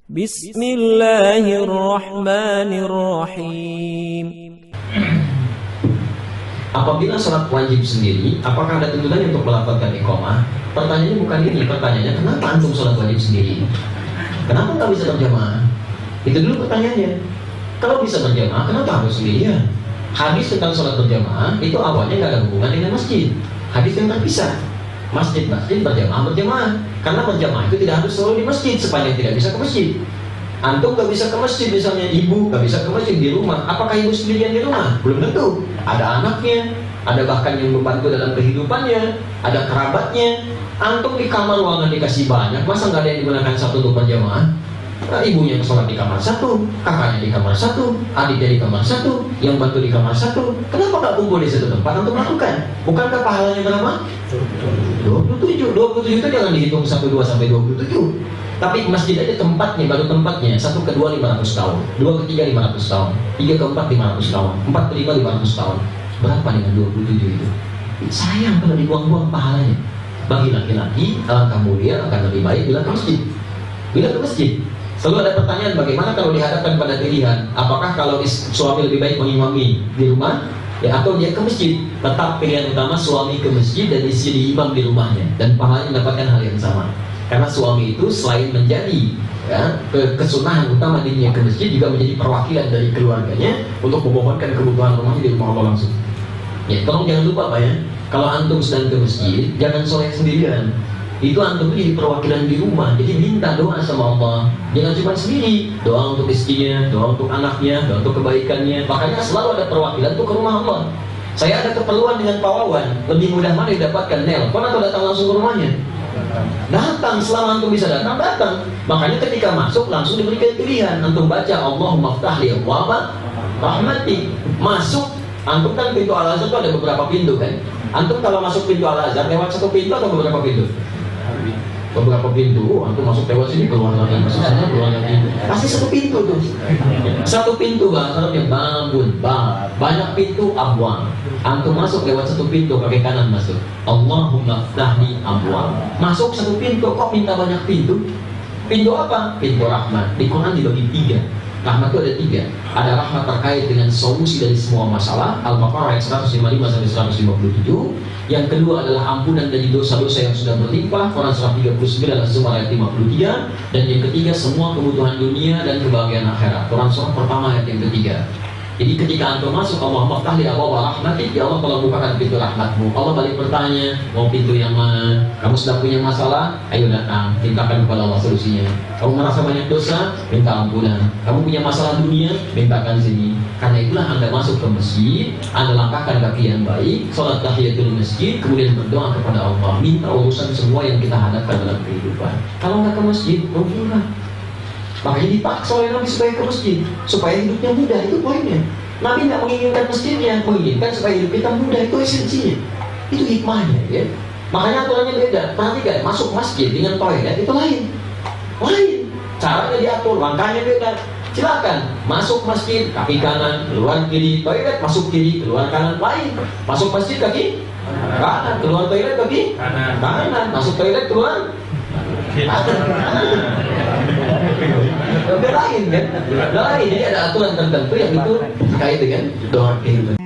Bismillahirrahmanirrahim. Apabila sholat wajib sendiri, apakah ada tuntutan untuk melafalkan iqamah? Pertanyaannya bukan ini, pertanyaannya kenapa antum sholat wajib sendiri? Kenapa nggak bisa berjamaah? Itu dulu pertanyaannya. Kalau bisa berjamaah, kenapa harus sendirian? Hadis tentang sholat berjamaah itu awalnya nggak ada hubungan dengan masjid. Hadis yang terpisah. Masjid berjamaah. Karena berjamaah itu tidak harus selalu di masjid sepanjang tidak bisa ke masjid. Antum nggak bisa ke masjid, misalnya ibu nggak bisa ke masjid di rumah. Apakah ibu sendirian di rumah? Belum tentu. Ada anaknya, ada bahkan yang membantu dalam kehidupannya, ada kerabatnya. Antum di kamar ruangan dikasih banyak, masa nggak ada yang digunakan satu untuk berjamaah? Nah, ibunya yang sholat di kamar satu, kakaknya di kamar satu, adiknya di kamar satu, yang bantu di kamar satu. Kenapa nggak kumpul di satu tempat untuk melakukan? Bukankah pahalanya berapa? 27 itu jangan dihitung 12 sampai 27. Tapi masjid aja tempatnya, baru tempatnya 1 ke 2 500 tahun, 2 ke 3 500 tahun, 3 ke 4 500 tahun, 4 ke 5 500 tahun. Berapa dengan 27 itu? Sayang kalau dibuang-buang pahalanya. Bagi laki-laki, alangkah mulia akan lebih baik bila ke masjid. Bila ke masjid. Selalu ada pertanyaan, bagaimana kalau dihadapkan pada pilihan? Apakah kalau suami lebih baik mengimami di rumah, ya, atau dia ke masjid? Tetap pilihan utama suami ke masjid dan istri diimam di rumahnya, dan pahalanya mendapatkan hal yang sama. Karena suami itu selain menjadi kesunahan utama dirinya ke masjid, juga menjadi perwakilan dari keluarganya untuk memohonkan kebutuhan rumahnya di rumah Allah langsung. Ya, tolong jangan lupa Pak ya, kalau antum sedang ke masjid, jangan sholat sendirian. Itu antum jadi perwakilan di rumah, jadi minta doa sama Allah. Jangan cuma sendiri, doa untuk istrinya, doa untuk anaknya, doa untuk kebaikannya. Makanya selalu ada perwakilan untuk ke rumah Allah. Saya ada keperluan dengan Pak Wawan, lebih mudah mana didapatkan? Nelpon atau datang langsung ke rumahnya? Datang, selama antum bisa datang, datang. Makanya ketika masuk langsung diberikan pilihan. Antum baca Allahumma ftahli abwaaba rahmatik. Masuk, antum kan pintu Al-Azhar itu ada beberapa pintu kan. Antum kalau masuk pintu Al-Azhar lewat satu pintu atau beberapa pintu? Beberapa pintu. Antum masuk lewat sini, keluar lagi, masuk sana, keluar lagi. Pasti satu pintu tuh. Satu pintu bahasa Arabnya babun, banyak pintu abwab. Antum masuk lewat satu pintu, kaki kanan masuk. Allahumma ftahli abwab. Masuk satu pintu, kok minta banyak pintu? Pintu apa? Pintu rahmat. Di Quran dibagi 3. Rahmat itu ada 3. Ada rahmat terkait dengan solusi dari semua masalah, Al-Baqarah ayat 155 sampai 157. Yang kedua adalah ampunan dari dosa-dosa yang sudah berlimpah, Quran surah 39 Az-Zumar ayat 53. Dan yang ketiga semua kebutuhan dunia dan kebahagiaan akhirat, Quran surah pertama ayat yang ketiga. Jadi ketika antum masuk, Allahumma ftahli abwaaba rahmatik, ya Allah tolong bukakan pintu rahmatmu. Allah balik bertanya, mau pintu yang mana? Kamu sedang punya masalah? Ayo datang, mintakan kepada Allah solusinya. Kamu merasa banyak dosa? Minta ampunan. Kamu punya masalah dunia? Mintakan sini. Karena itulah Anda masuk ke masjid, Anda langkahkan kaki yang baik, sholat tahiyatul masjid, kemudian berdoa kepada Allah, minta urusan semua yang kita hadapkan dalam kehidupan. Kalau nggak ke masjid, rugilah. Makanya dipaksa oleh Nabi supaya ke masjid, supaya hidupnya mudah. Itu poinnya. Nabi nggak menginginkan masjidnya, menginginkan supaya hidup kita mudah. Itu esensinya, itu hikmahnya ya. Makanya aturannya beda. Perhatikan, masuk masjid dengan toilet itu lain. Caranya diatur, langkahnya beda. Silakan masuk masjid kaki kanan, keluar kiri. Toilet masuk kiri, keluar kanan. Lain. Masuk masjid kaki kanan, keluar toilet kaki kanan. Masuk toilet keluar udah lain kan? Udah lain. Jadi ada aturan tertentu yang itu terkait dengan doa kehidupan